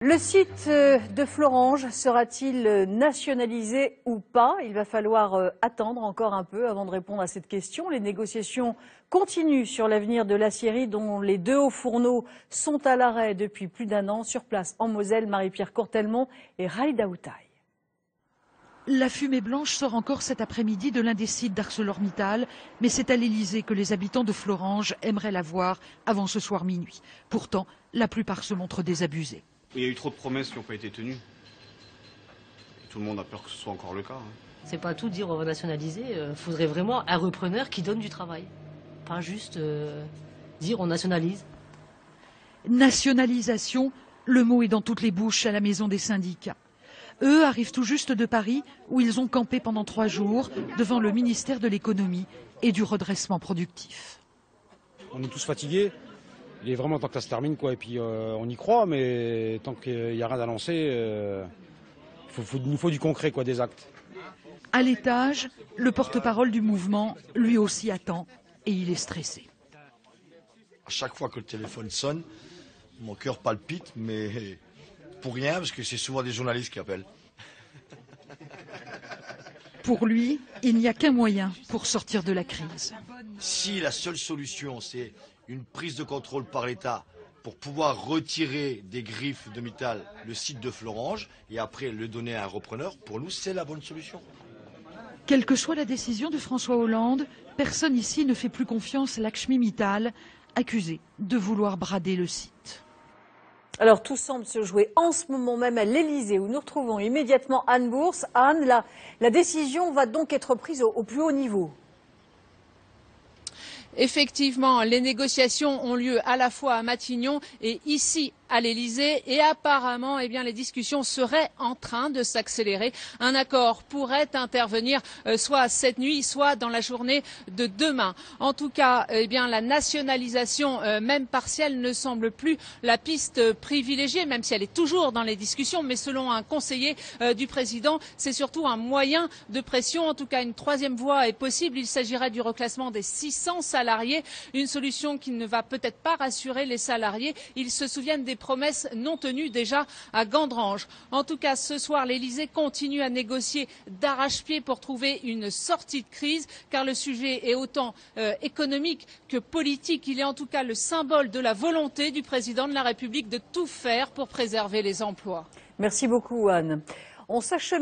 Le site de Florange sera-t-il nationalisé ou pas? Il va falloir attendre encore un peu avant de répondre à cette question. Les négociations continuent sur l'avenir de l'aciérie dont les deux hauts fourneaux sont à l'arrêt depuis plus d'un an. Sur place en Moselle, Marie-Pierre Courtelmont et Raïda Outaï. La fumée blanche sort encore cet après-midi de l'un des sites d'ArcelorMittal, mais c'est à l'Elysée que les habitants de Florange aimeraient la voir avant ce soir minuit. Pourtant, la plupart se montrent désabusés. Il y a eu trop de promesses qui n'ont pas été tenues. Et tout le monde a peur que ce soit encore le cas. C'est pas tout dire on va nationaliser. Il faudrait vraiment un repreneur qui donne du travail. Pas juste dire on nationalise. Nationalisation, le mot est dans toutes les bouches à la maison des syndicats. Eux arrivent tout juste de Paris, où ils ont campé pendant 3 jours devant le ministère de l'économie et du redressement productif. On est tous fatigués. Il est vraiment temps que ça se termine, quoi. Et puis on y croit, mais tant qu'il n'y a rien à lancer, il nous faut du concret, quoi, des actes. À l'étage, le porte-parole du mouvement, lui aussi attend et il est stressé. À chaque fois que le téléphone sonne, mon cœur palpite, mais pour rien, parce que c'est souvent des journalistes qui appellent. Pour lui, il n'y a qu'un moyen pour sortir de la crise. Si la seule solution, c'est une prise de contrôle par l'État pour pouvoir retirer des griffes de Mittal le site de Florange et après le donner à un repreneur, pour nous, c'est la bonne solution. Quelle que soit la décision de François Hollande, personne ici ne fait plus confiance à Lakshmi Mittal, accusé de vouloir brader le site. Alors tout semble se jouer en ce moment même à l'Elysée où nous retrouvons immédiatement Anne Bourse. Anne, la décision va donc être prise au plus haut niveau. Effectivement, les négociations ont lieu à la fois à Matignon et ici à l'Elysée et apparemment les discussions seraient en train de s'accélérer. Un accord pourrait intervenir soit cette nuit, soit dans la journée de demain. En tout cas, la nationalisation, même partielle, ne semble plus la piste privilégiée, même si elle est toujours dans les discussions. Mais selon un conseiller du président, c'est surtout un moyen de pression. En tout cas, une troisième voie est possible. Il s'agirait du reclassement des 600 salariés, une solution qui ne va peut-être pas rassurer les salariés. Ils se souviennent des promesses non tenues déjà à Gandrange. En tout cas, ce soir, l'Elysée continue à négocier d'arrache-pied pour trouver une sortie de crise, car le sujet est autant économique que politique. Il est en tout cas le symbole de la volonté du président de la République de tout faire pour préserver les emplois. Merci beaucoup, Anne. On s'achemine